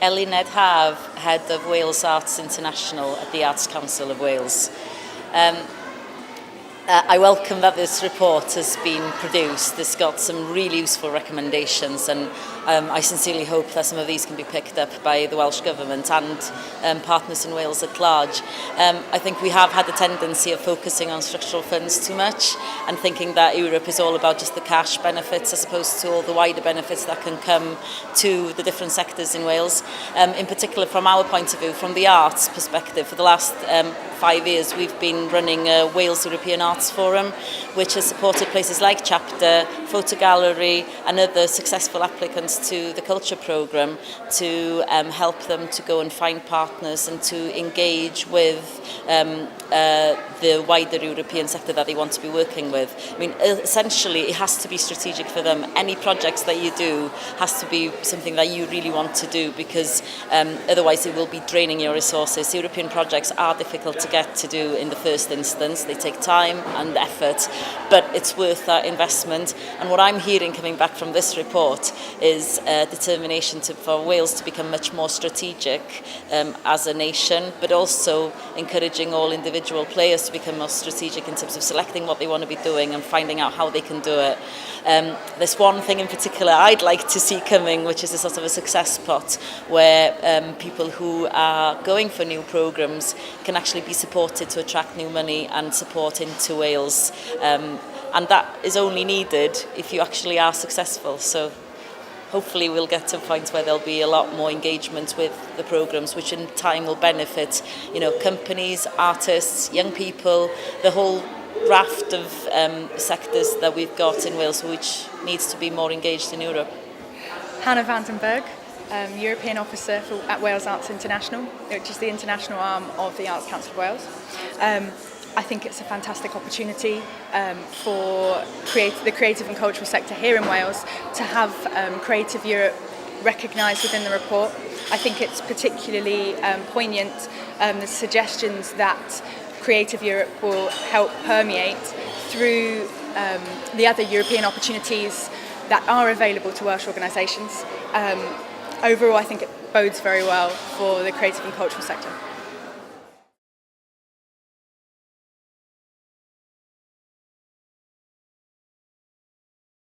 Elin Edhaf, Head of Wales Arts International at the Arts Council of Wales. I welcome that this report has been produced. It's got some really useful recommendations, and I sincerely hope that some of these can be picked up by the Welsh Government and partners in Wales at large. I think we have had a tendency of focusing on structural funds too much and thinking that Europe is all about just the cash benefits as opposed to all the wider benefits that can come to the different sectors in Wales. In particular, from our point of view, from the arts perspective, for the last 5 years we've been running a Wales European Arts Forum, which has supported places like Chapter, Photo Gallery and other successful applicants to the culture programme to help them to go and find partners and to engage with the wider European sector that they want to be working with. I mean, essentially it has to be strategic for them. Any projects that you do has to be something that you really want to do, because otherwise it will be draining your resources. European projects are difficult to get to do in the first instance. They take time and effort, but it's worth that investment. And what I'm hearing coming back from this report is determination for Wales to become much more strategic as a nation, but also encouraging all individual players to become more strategic in terms of selecting what they want to be doing and finding out how they can do it. There's one thing in particular I'd like to see coming, which is a sort of a success pot where people who are going for new programmes can actually be supported to attract new money and support into Wales. And that is only needed if you actually are successful. So hopefully we'll get to a point where there'll be a lot more engagement with the programmes, which in time will benefit, companies, artists, young people, the whole raft of sectors that we've got in Wales, which needs to be more engaged in Europe. Hannah Vandenberg, European Officer at Wales Arts International, which is the international arm of the Arts Council of Wales. I think it's a fantastic opportunity for the creative and cultural sector here in Wales to have Creative Europe recognised within the report. I think it's particularly poignant, the suggestions that Creative Europe will help permeate through the other European opportunities that are available to Welsh organisations. Overall, I think it bodes very well for the creative and cultural sector.